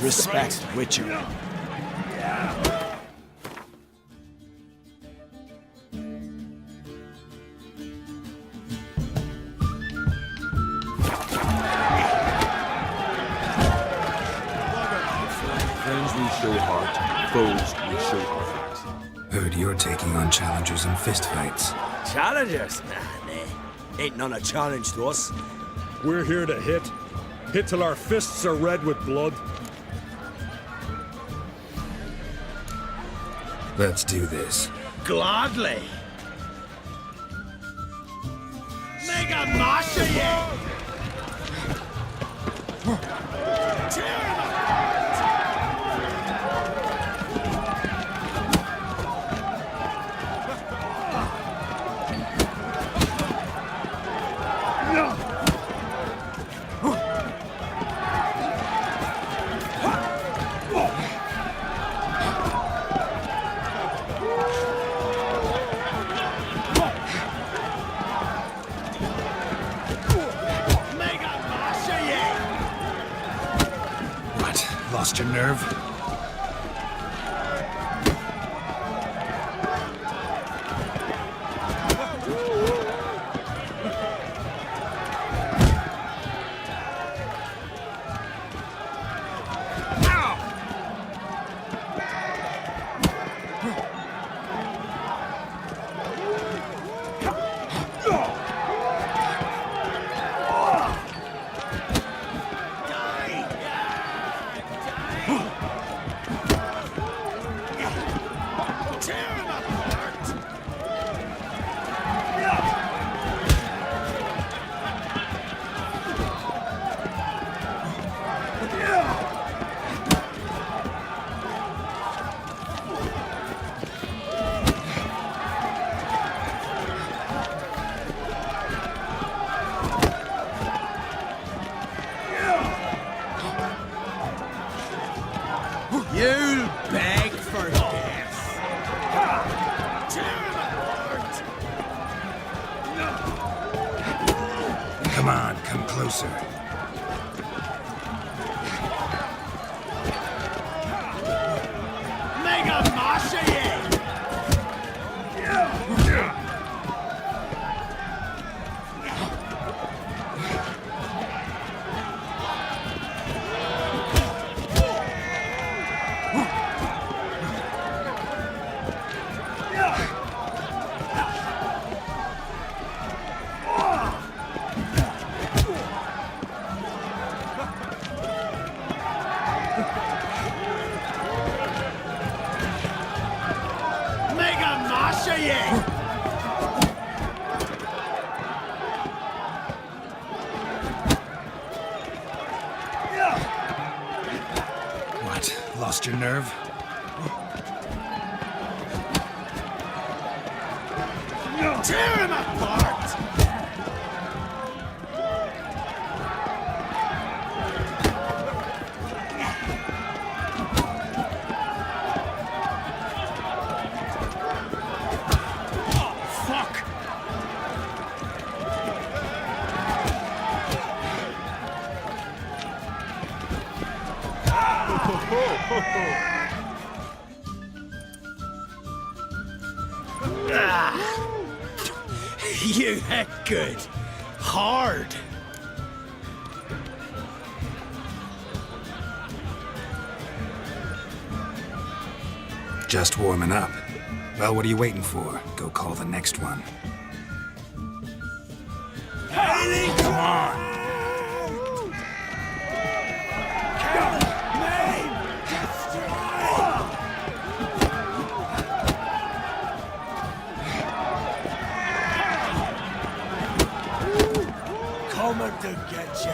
Respect, Witcher. Friends we show heart, foes we show heart. Heard you're taking on challengers in fistfights. Challengers? Nah. Ain't none a challenge to us. We're here to hit. Hit till our fists are red with blood. Let's do this. Gladly. Mega Masha, yeah! Lost your nerve? You'll beg for death. Come on, come closer. Mega Masha, yeah! What? Lost your nerve? Tear him apart! You hit good. Hard. Just warming up. Well, what are you waiting for? Go call the next one. Come on. Coming to get you.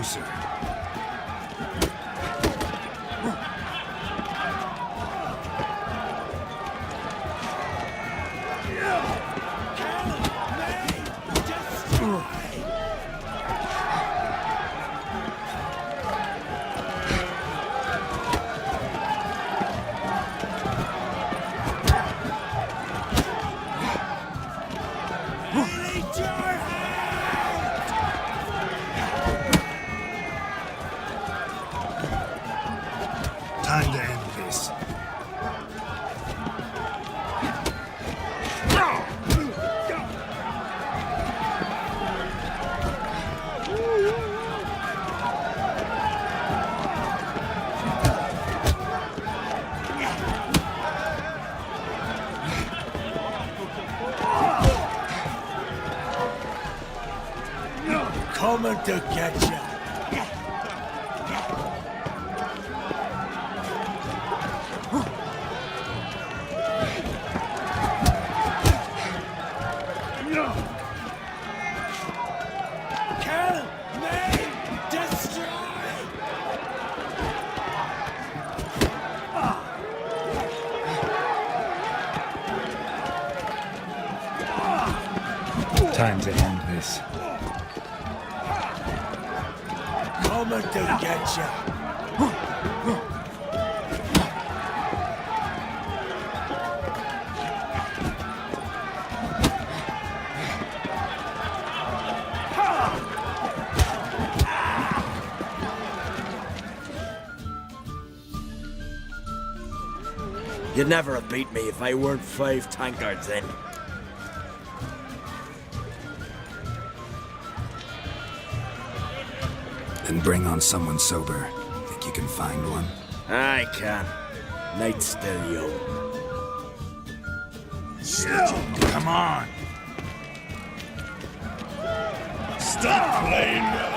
closer. Time to end this. Coming to get ya. Kill me! Destroy! Time to end this. Coming to get ya. You'd never have beat me if I weren't 5 tankards in. Then bring on someone sober. Think you can find one? I can. Night's still young. Come on! Stop playing with him!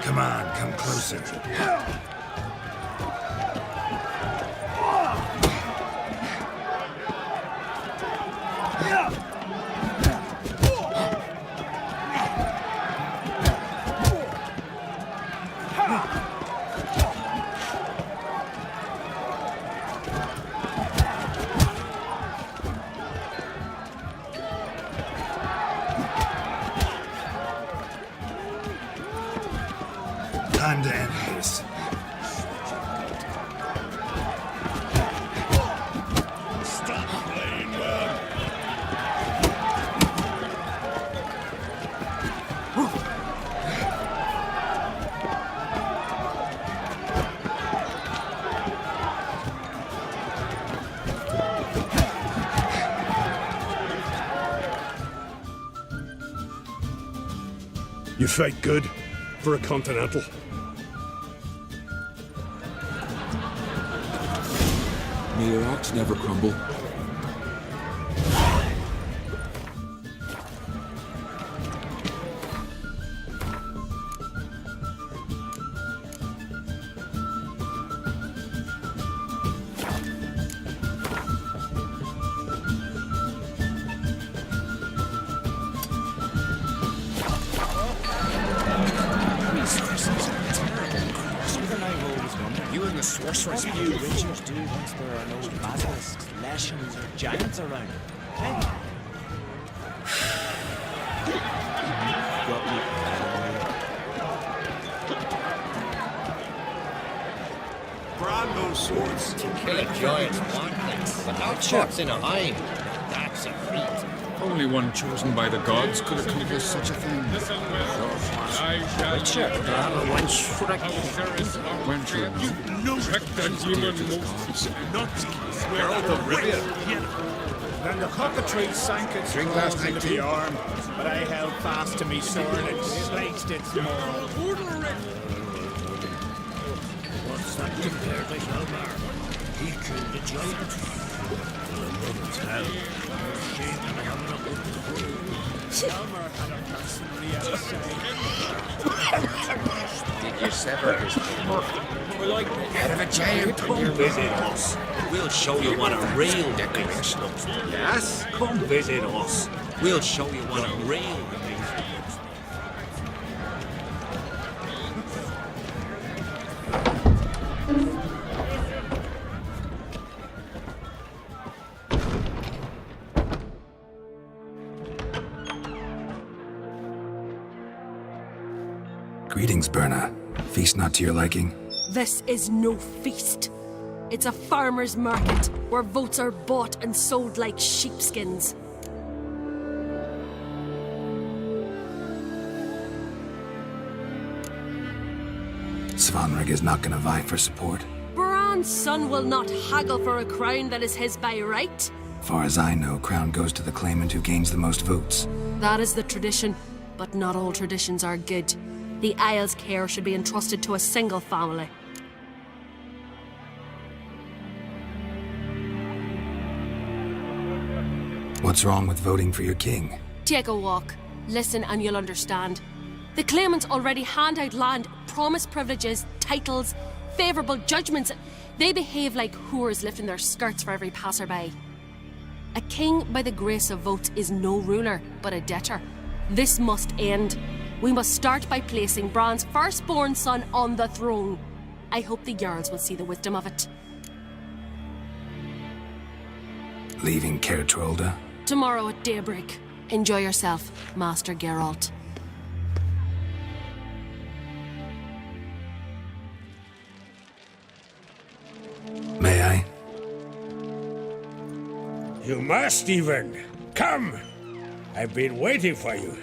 Come on, come closer. Time to end this. Stop playing with him! You fight good for a continental. May your axe never crumble. You and the sorceress. What do you witchers do once there are no basilisks, leshens, or giants around? Hey. Brand those swords. Kill a giant's one thing, but not shots in a hind. That's a feat. Only one chosen by the gods could accomplish such a thing. Witcher. Wencher, Check that demon Geralt of Rivia. Then the cockatrice sank its Drink claws last night into too. me arm, but I held fast to me sword and sliced its maw. It's not compared to Hjalmar. He killed the giant. Well, a woman's hell. No shame in having a good food. Hjalmar had a personality outside. Did you sever his head of a giant? Come visit us. We'll show you what a real Decoration. Yes, come visit us. We'll show you what a real looks. Greetings, Berna. Feast not to your liking? This is no feast. It's a farmer's market where votes are bought and sold like sheepskins. Svanrig is not gonna vie for support. Bran's son will not haggle for a crown that is his by right. Far as I know, crown goes to the claimant who gains the most votes. That is the tradition, but not all traditions are good. The Isle's care should be entrusted to a single family. What's wrong with voting for your king? Take a walk. Listen and you'll understand. The claimants already hand out land, promise privileges, titles, favourable judgments. They behave like whores lifting their skirts for every passerby. A king by the grace of votes is no ruler, but a debtor. This must end. We must start by placing Bran's firstborn son on the throne. I hope the Jarls will see the wisdom of it. Leaving Caer Trolda? Tomorrow at daybreak. Enjoy yourself, Master Geralt. May I? You must even. Come. I've been waiting for you.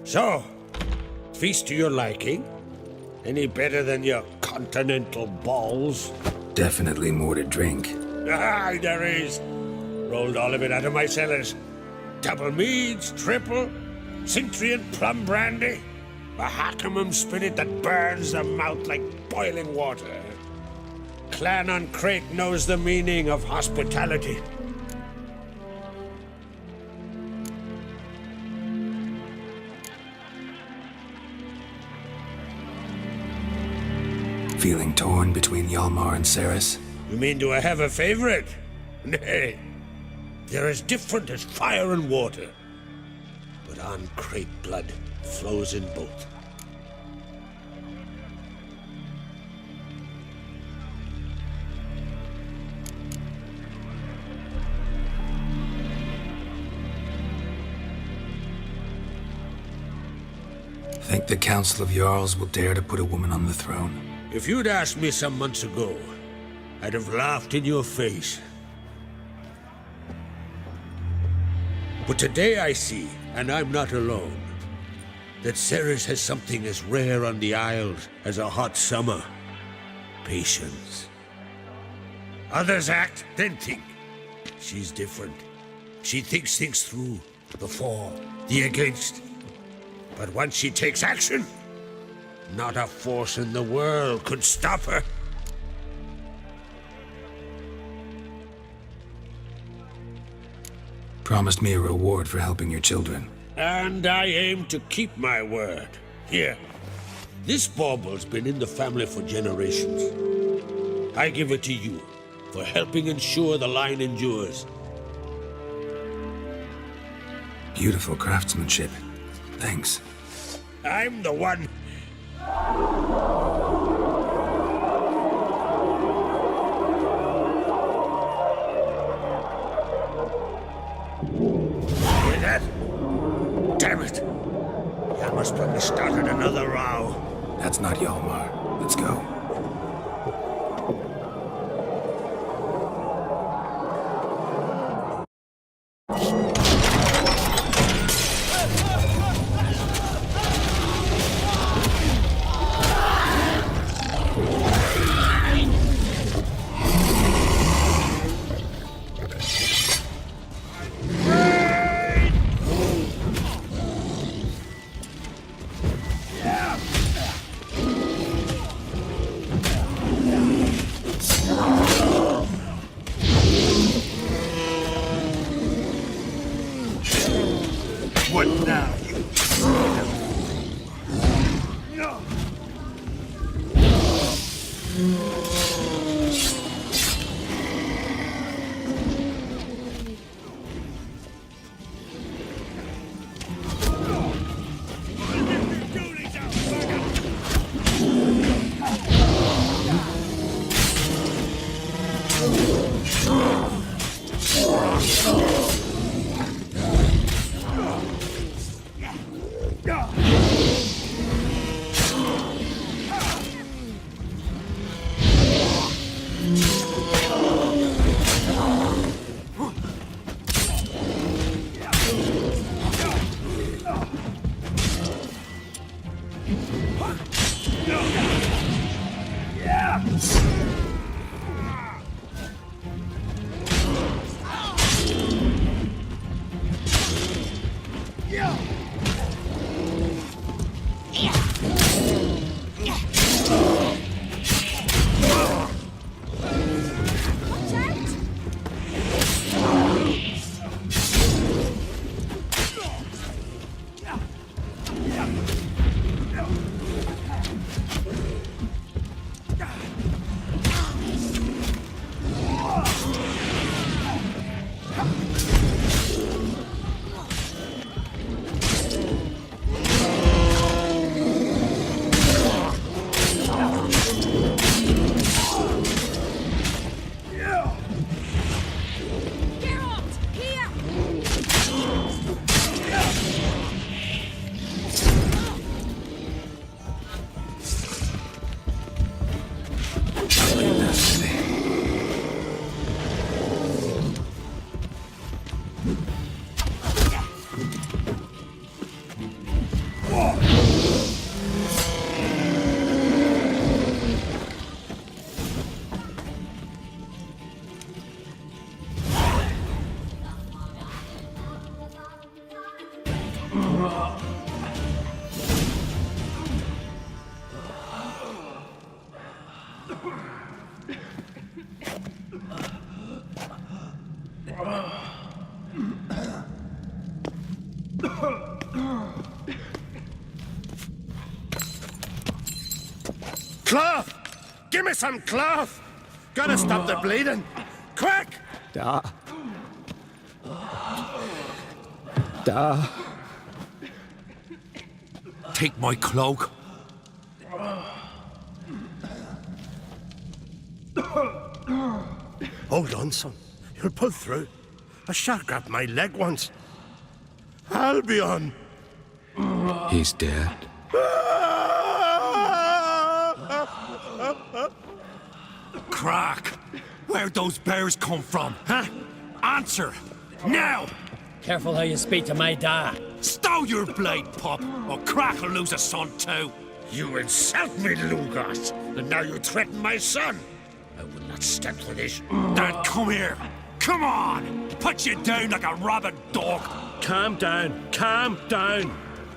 So, feast to your liking? Any better than your continental balls? Definitely more to drink. Ah, there is. Rolled all of it out of my cellars. Double meads, triple, Cintrian plum brandy, a Hackamum spirit that burns the mouth like boiling water. Clan on Crate knows the meaning of hospitality. Feeling torn between Hjalmar and Ceres? You mean do I have a favorite? Nay. They're as different as fire and water. But on Crate blood flows in both. Think the Council of Jarls will dare to put a woman on the throne? If you'd asked me some months ago, I'd have laughed in your face. But today I see, and I'm not alone, that Ceres has something as rare on the Isles as a hot summer. Patience. Others act, then think. She's different. She thinks things through. The for, the against. But once she takes action, not a force in the world could stop her. Promised me a reward for helping your children. And I aim to keep my word. Here, this bauble's been in the family for generations. I give it to you for helping ensure the line endures. Beautiful craftsmanship. Thanks. I'm the one. Hear that? Damn it! I must probably started another row. That's not Hjalmar. Let's go. Cloth! Give me some cloth! Gotta stop the bleeding! Quick! Da. Take my cloak. Hold on, son. You'll pull through. A shark grabbed my leg once. Albion! He's dead. Crack! Where'd those bears come from, huh? Answer! Now! Careful how you speak to my dad. Stow your blade, pup, or Crack will lose a son too. You insult me, Lugas, and now you threaten my son. I will not stand for this. Then come here. Come on! Put you down like a rabid dog. Calm down. Calm down.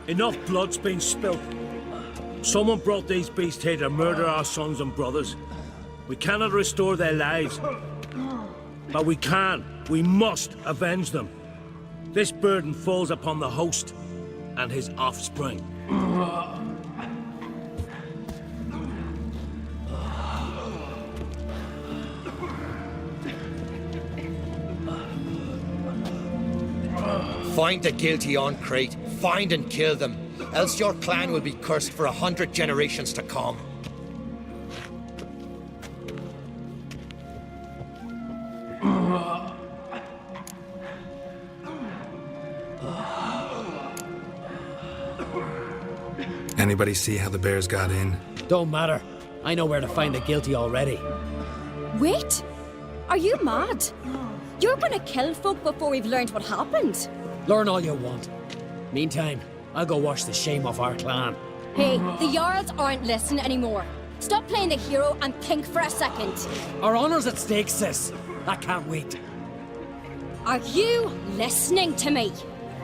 Enough blood's been spilt. Someone brought these beasts here to murder our sons and brothers. We cannot restore their lives. But we can. We must avenge them. This burden falls upon the host and his offspring. Find the guilty on Crate. Find and kill them. Else your clan will be cursed for 100 generations to come. Anybody see how the bears got in? Don't matter. I know where to find the guilty already. Wait! Are you mad? You're gonna kill folk before we've learned what happened? Learn all you want. Meantime, I'll go wash the shame off our clan. Hey, the Jarls aren't listening anymore. Stop playing the hero and think for a second. Our honor's at stake, sis. I can't wait. Are you listening to me?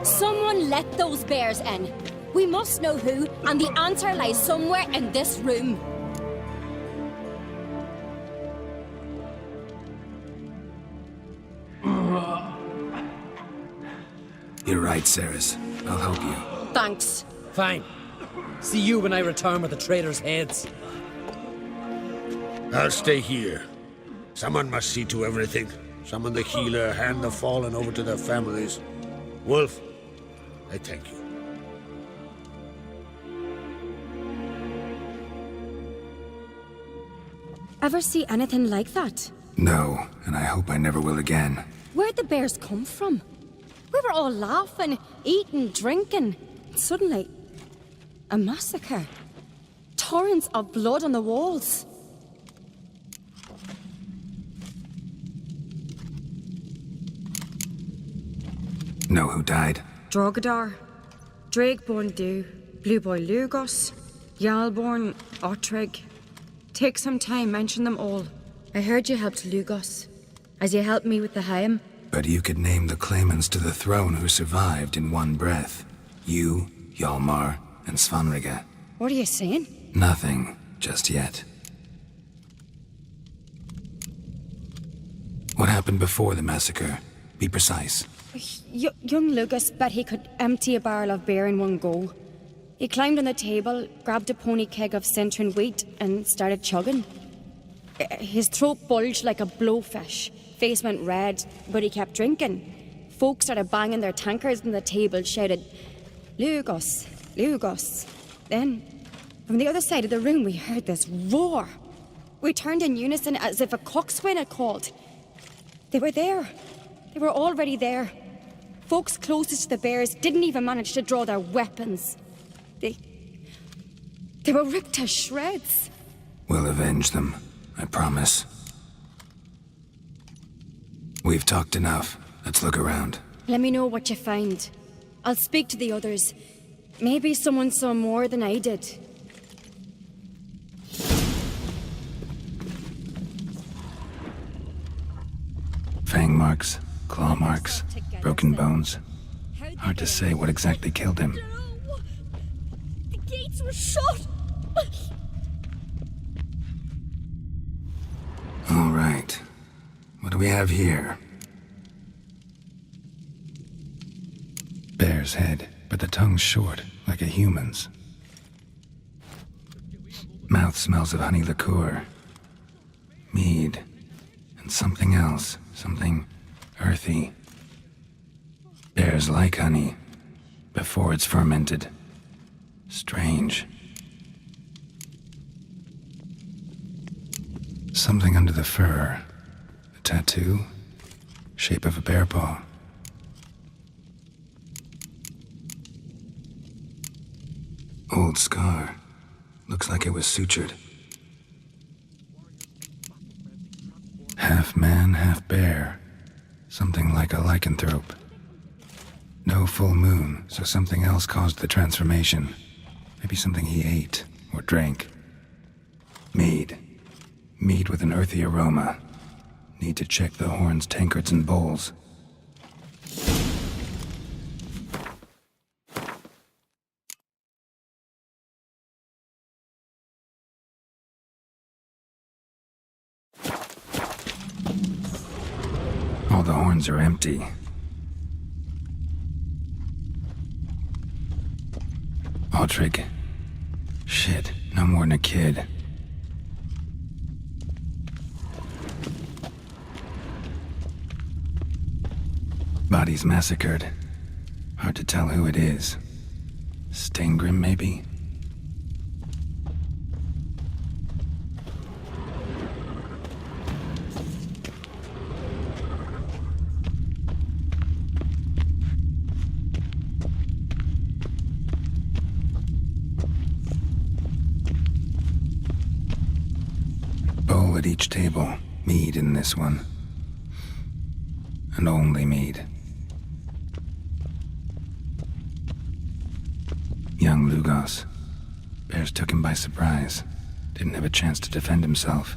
Someone let those bears in. We must know who, and the answer lies somewhere in this room. You're right, Ceres. I'll help you. Thanks. Fine. See you when I return with the traitors' heads. I'll stay here. Someone must see to everything. Summon the healer, hand the fallen over to their families. Wolf, I thank you. Ever see anything like that? No, and I hope I never will again. Where'd the bears come from? We were all laughing, eating, drinking. Suddenly, a massacre. Torrents of blood on the walls. Know who died? Drogadar, Drakeborn Du, Blue Boy Lugos, Yalborn, Ottrig. Take some time, mention them all. I heard you helped Lugos, as you helped me with the Haim. But you could name the claimants to the throne who survived in one breath. You, Hjalmar, and Svanrige. What are you saying? Nothing, just yet. What happened before the massacre? Be precise. Young Lucas bet he could empty a barrel of beer in one go. He climbed on the table, grabbed a pony keg of Centron wheat, and started chugging. His throat bulged like a blowfish. Face went red, but he kept drinking. Folks started banging their tankards on the table, shouted, "Lugos, Lugos." Then, from the other side of the room, we heard this roar. We turned in unison as if a coxswain had called. They were there. They were already there. Folks closest to the bears didn't even manage to draw their weapons. They were ripped to shreds. We'll avenge them, I promise. We've talked enough. Let's look around. Let me know what you find. I'll speak to the others. Maybe someone saw more than I did. Fang marks, claw marks, broken bones. Hard to say what exactly killed him. The gates were shut! All right. What do we have here? Bear's head, but the tongue's short, like a human's. Mouth smells of honey liqueur. Mead. And something else. Something earthy. Bears like honey, before it's fermented. Strange. Something under the fur. A tattoo? Shape of a bear paw. Old scar. Looks like it was sutured. Half man, half bear. Something like a lycanthrope. No full moon, so something else caused the transformation. Maybe something he ate or drank. Mead. Mead with an earthy aroma. Need to check the horns, tankards, and bowls. All the horns are empty. Ottrig. Shit, no more than a kid. Bodies massacred. Hard to tell who it is. Steingrim, maybe? Bowl at each table. Mead in this one. And only mead. Young Lugos. Bears took him by surprise. Didn't have a chance to defend himself.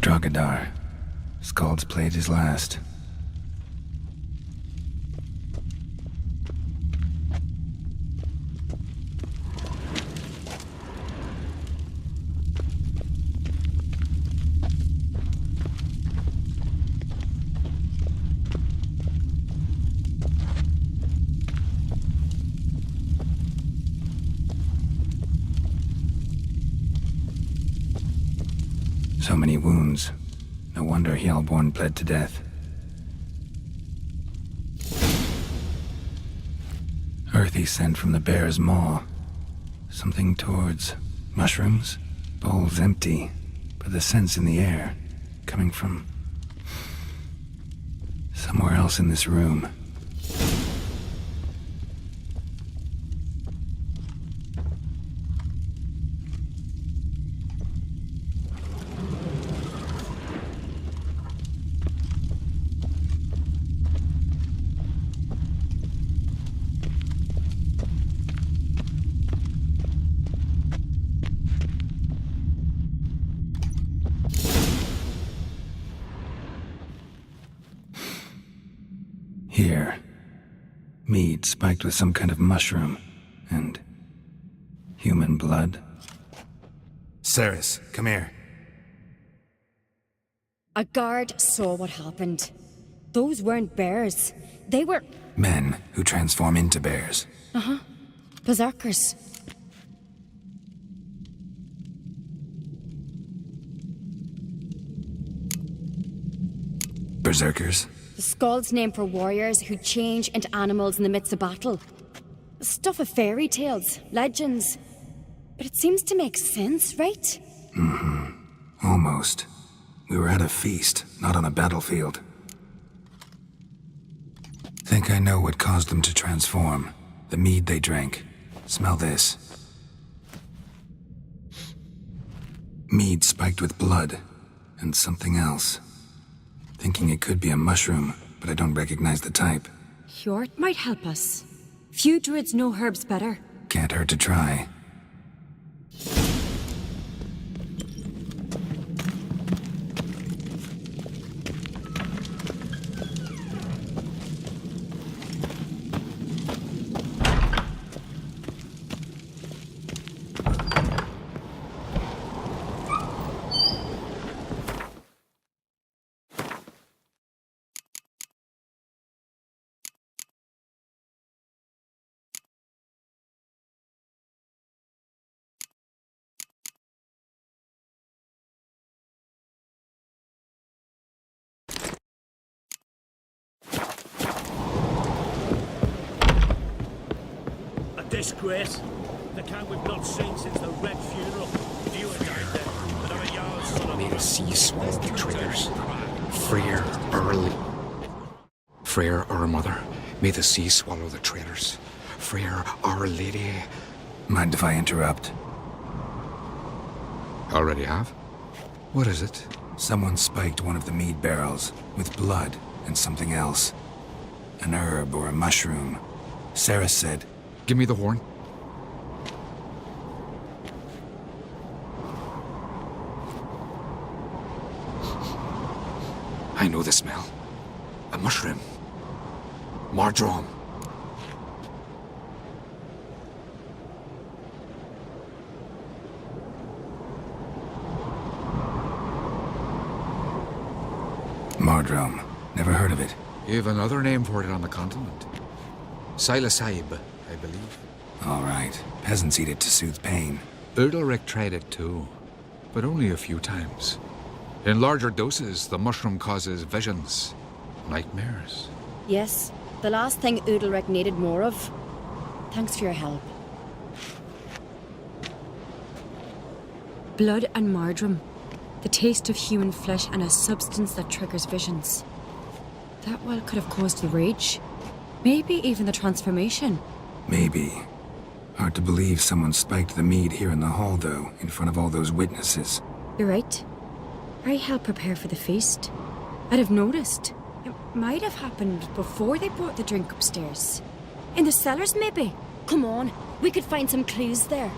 Drogadar. Skald's played his last. So many wounds. No wonder Hjalborn bled to death. Earthy scent from the bear's maw. Something towards mushrooms? Bowl's empty, but the scent's in the air. Coming from somewhere else in this room. Here. Mead spiked with some kind of mushroom. And human blood. Ceres, come here. A guard saw what happened. Those weren't bears. They were... Men who transform into bears. Uh-huh. Berserkers. Berserkers? The Skald's name for warriors who change into animals in the midst of battle. Stuff of fairy tales, legends. But it seems to make sense, right? Mm-hmm. Almost. We were at a feast, not on a battlefield. Think I know what caused them to transform. The mead they drank. Smell this. Mead spiked with blood. And something else. Thinking it could be a mushroom, but I don't recognize the type. Hjort might help us. Few druids know herbs better. Can't hurt to try. Disgrace. The camp we've not seen since the Red funeral. You and I there. But I'm a Jarl's son of... May the sea swallow the traitors. Freyr, our mother. May the sea swallow the traitors. Freyr, our lady. Mind if I interrupt? Already have? What is it? Someone spiked one of the mead barrels with blood and something else. An herb or a mushroom. Sarah said... Give me the horn. I know the smell. A mushroom. Mardrome. Mardrome. Never heard of it. You have another name for it on the continent. Silasib, I believe. All right. Peasants eat it to soothe pain. Udalric tried it too, but only a few times. In larger doses, the mushroom causes visions, nightmares. Yes, the last thing Udalric needed more of. Thanks for your help. Blood and mardrome. The taste of human flesh and a substance that triggers visions. That well could have caused the rage. Maybe even the transformation. Maybe. Hard to believe someone spiked the mead here in the hall, though, in front of all those witnesses. You're right. I helped prepare for the feast. I'd have noticed. It might have happened before they brought the drink upstairs. In the cellars, maybe? Come on, we could find some clues there.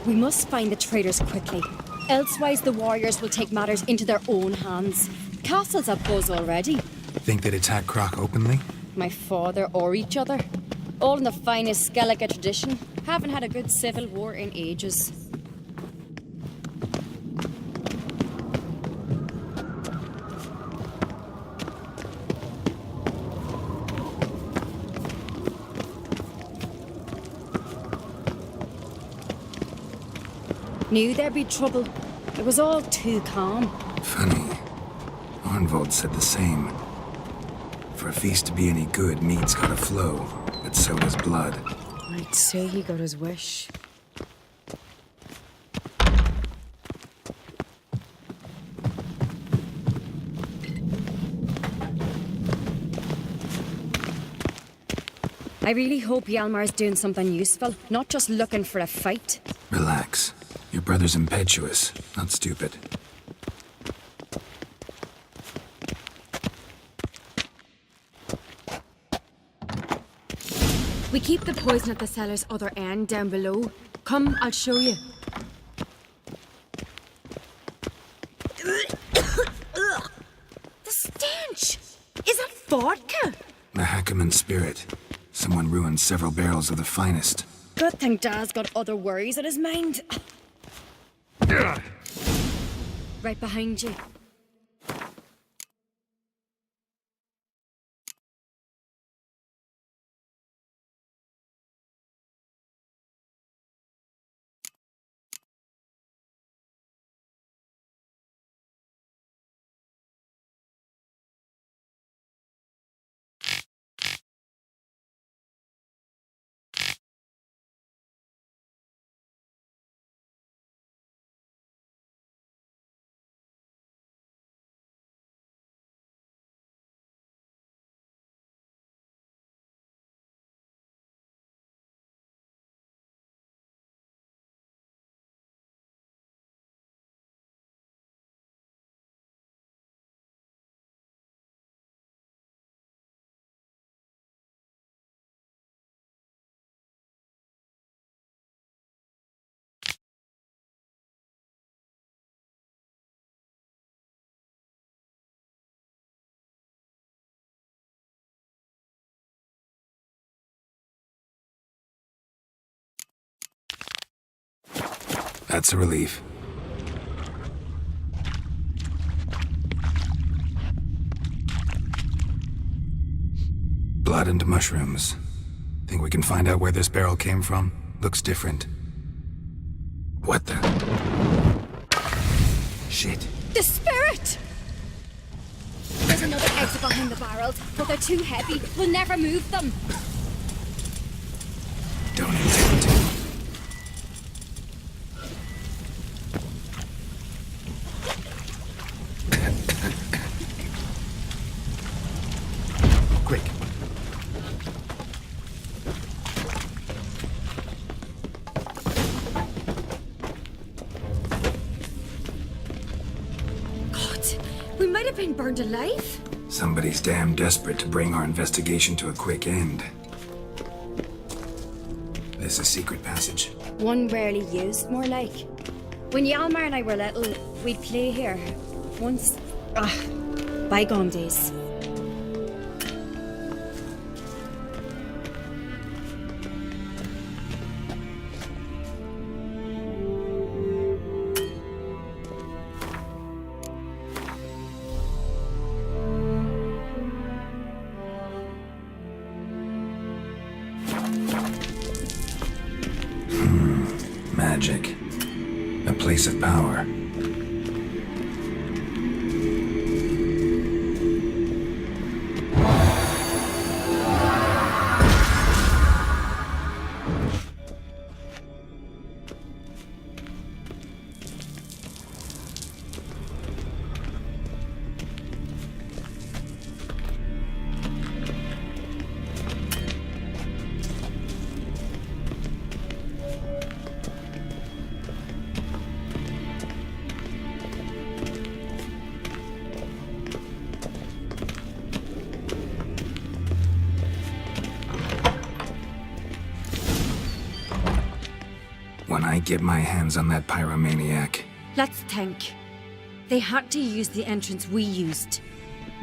We must find the traitors quickly. Elsewise, the warriors will take matters into their own hands. Castle's a buzz already. Think they'd attack Croc openly? my father or each other. All in the finest Skellige tradition. Haven't had a good civil war in ages. Knew there'd be trouble. It was all too calm. Funny. Arnvold said the same. For a feast to be any good, mead's gotta flow, but so does blood. I'd say he got his wish. I really hope Hjalmar's doing something useful, not just looking for a fight. Relax. Your brother's impetuous, not stupid. We keep the poison at the cellar's other end, down below. Come, I'll show you. The stench! Is that vodka? The Hackerman spirit. Someone ruined several barrels of the finest. Good thing Dad's got other worries on his mind. Right behind you. That's a relief. Blood and mushrooms. Think we can find out where this barrel came from? Looks different. What the? Shit. The spirit! There's another exit behind the barrels, but they're too heavy. We'll never move them. Don't intend to. Quick. God, we might have been burned alive. Somebody's damn desperate to bring our investigation to a quick end. This is a secret passage. One rarely used, more like. When Hjalmar and I were little, we'd play here. Once. Bygone days. Magic. A place of power. When I get my hands on that pyromaniac. Let's think. They had to use the entrance we used.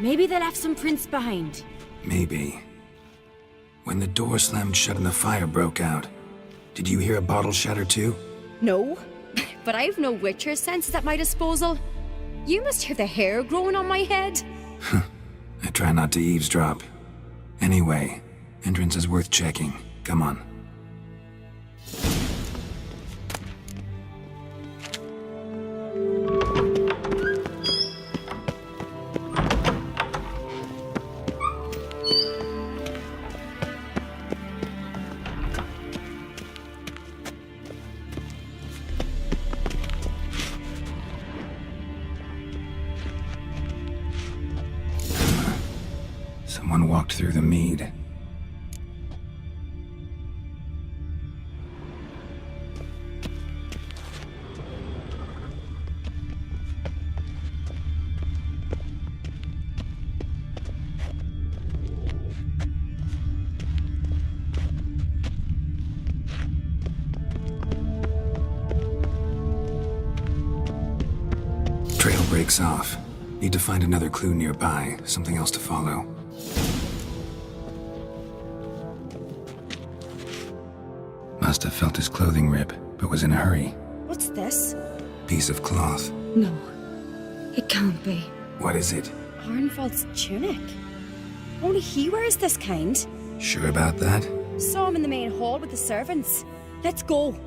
Maybe they left some prints behind. Maybe. When the door slammed shut and the fire broke out, did you hear a bottle shatter too? No, but I've no Witcher senses at my disposal. You must hear the hair growing on my head. I try not to eavesdrop. Anyway, entrance is worth checking. Come on. Someone walked through the mead. Trail breaks off. Need to find another clue nearby, something else to follow. Must have felt his clothing rip, but was in a hurry. What's this? Piece of cloth. No, it can't be. What is it? Arnvald's tunic. Only he wears this kind. Sure about that? Saw him in the main hall with the servants. Let's go.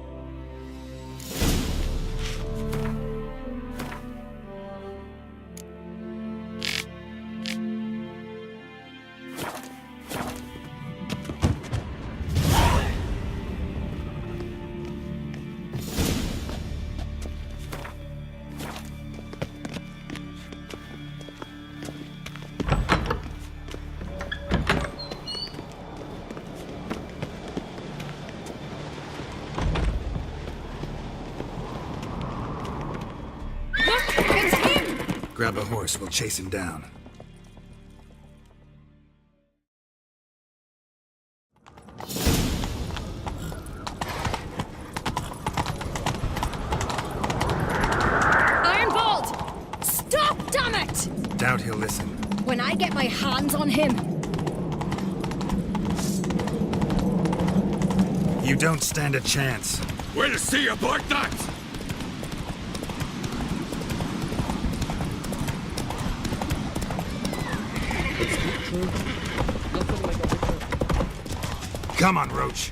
Grab a horse, we'll chase him down. Ironvolt! Stop, damn it! Doubt he'll listen. When I get my hands on him. You don't stand a chance. We'll see about that! Come on, Roach.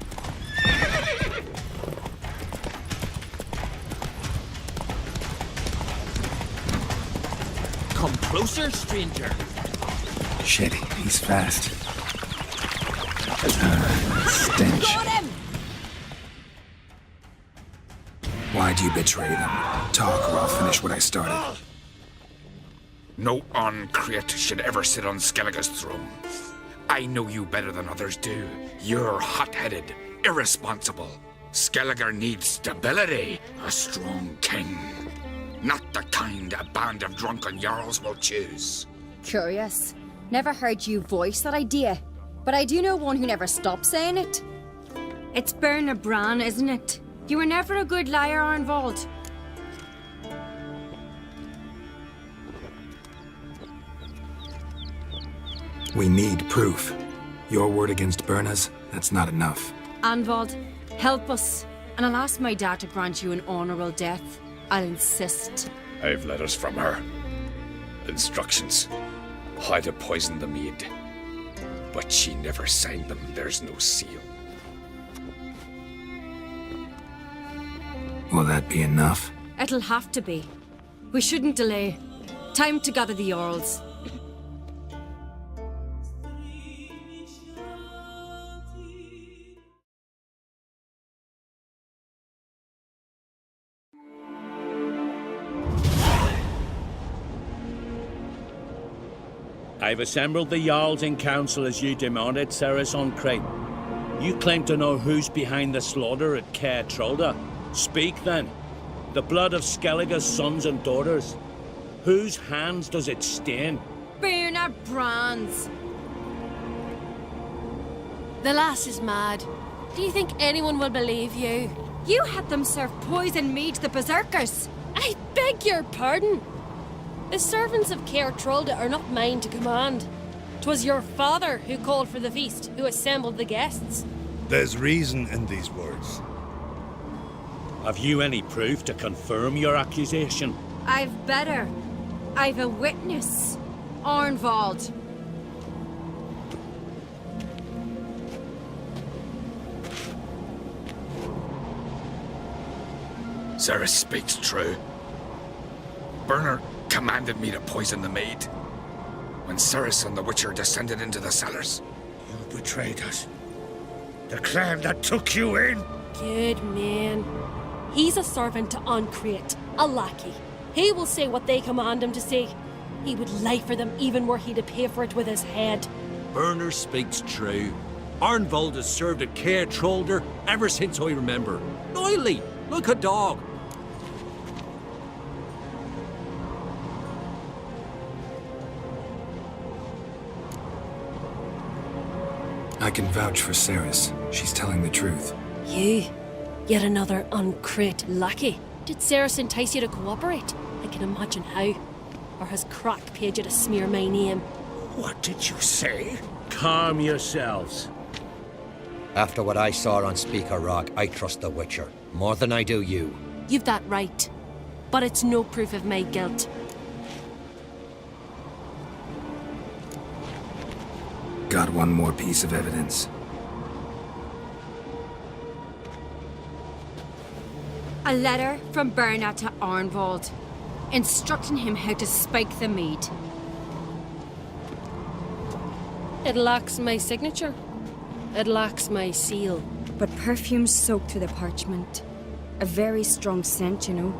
Come closer, stranger. Shit, he's fast. Stench. Got him! Why'd you betray them? Talk or I'll finish what I started. No uncreate should ever sit on Skellige's throne. I know you better than others do. You're hot-headed, irresponsible. Skellige needs stability, a strong king. Not the kind a band of drunken jarls will choose. Curious. Never heard you voice that idea. But I do know one who never stops saying it. It's Berna Bran, isn't it? You were never a good liar, Arnvald. We need proof. Your word against Berna's, that's not enough. Arnvald, help us. And I'll ask my dad to grant you an honorable death. I'll insist. I've letters from her. Instructions. How to poison the mead. But she never signed them. There's no seal. Will that be enough? It'll have to be. We shouldn't delay. Time to gather the Jarls. I've assembled the Jarls in council as you demanded, Ceres on Crate. You claim to know who's behind the slaughter at Caer Trolda. Speak then. The blood of Skellige's sons and daughters. Whose hands does it stain? Berna Bran's. The lass is mad. Do you think anyone will believe you? You had them serve poison mead to the berserkers. I beg your pardon. The servants of Caer Trolda are not mine to command. 'Twas your father who called for the feast, who assembled the guests. There's reason in these words. Have you any proof to confirm your accusation? I've better. I've a witness. Arnvald. Ceres speaks true. Bernard commanded me to poison the maid. When Ceres and the Witcher descended into the cellars. You betrayed us. The clan that took you in. Good man. He's a servant to Uncreate, a lackey. He will say what they command him to say. He would lie for them even were he to pay for it with his head. Bernard speaks true. Arnvald has served a care trollder ever since I remember. Oily, like a dog. I can vouch for Ceres. She's telling the truth. You? Yet another Uncreate lackey. Did Ceres entice you to cooperate? I can imagine how. Or has Crack paid you to smear my name? What did you say? Calm yourselves. After what I saw on Speaker Rock, I trust the Witcher. More than I do you. You've that right. But it's no proof of my guilt. Got one more piece of evidence. A letter from Bernard to Arnvald, instructing him how to spike the mead. It lacks my signature. It lacks my seal. But perfume soaked through the parchment. A very strong scent, you know.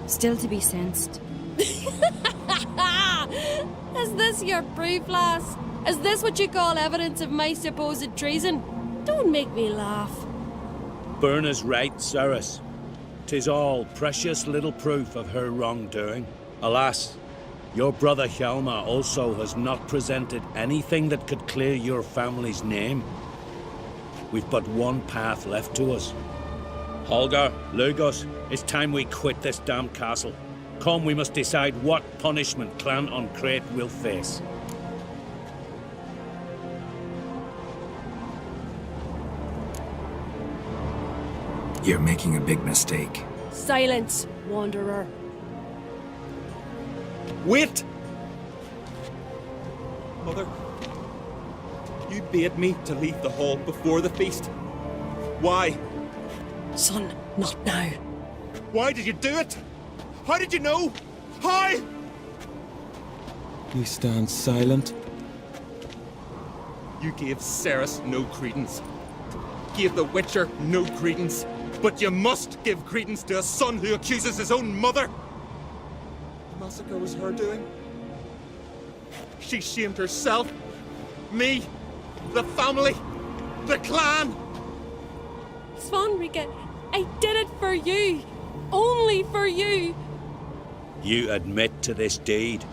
Still to be sensed. Is this your proof, lass? Is this what you call evidence of my supposed treason? Don't make me laugh. Berna's right, Ceres. 'Tis all precious little proof of her wrongdoing. Alas, your brother Hjalmar also has not presented anything that could clear your family's name. We've but one path left to us. Holger, Lugos, it's time we quit this damn castle. Come, we must decide what punishment Clan Uncreate will face. You're making a big mistake. Silence, wanderer. Wait! Mother, you bade me to leave the hall before the feast. Why? Son, not now. Why did you do it? How did you know? How? You stand silent. You gave Ceres no credence. Gave the Witcher no credence. But you must give credence to a son who accuses his own mother. The massacre was her doing. She shamed herself, me, the family, the clan. Svanrika, I did it for you. Only for you. You admit to this deed.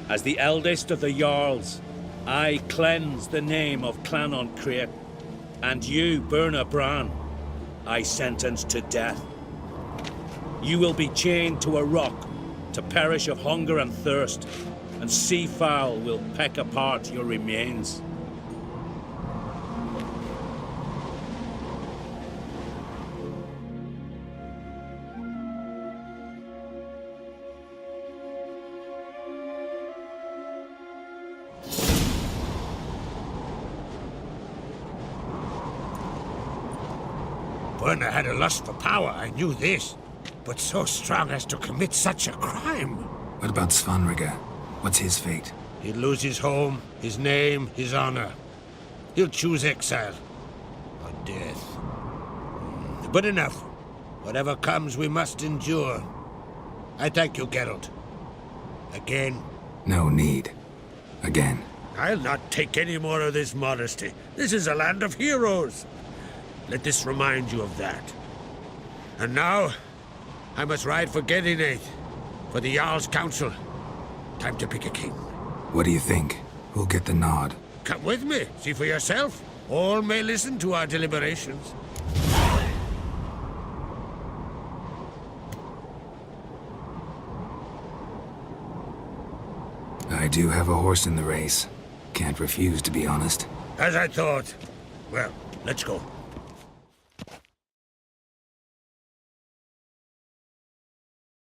As the eldest of the Jarls, I cleanse the name of Clan Uncreate. And you, Berna Bran, I sentence to death. You will be chained to a rock to perish of hunger and thirst, and sea fowl will peck apart your remains. Berna had a lust for power, I knew this. But so strong as to commit such a crime. What about Svanrika? What's his fate? He'll lose his home, his name, his honor. He'll choose exile. Or death. But enough. Whatever comes, we must endure. I thank you, Geralt. Again. No need. Again. I'll not take any more of this modesty. This is a land of heroes. Let this remind you of that. And now, I must ride for Gedinath, for the Jarl's Council. Time to pick a king. What do you think? Who'll get the nod? Come with me, see for yourself. All may listen to our deliberations. I do have a horse in the race. Can't refuse, to be honest. As I thought. Well, let's go.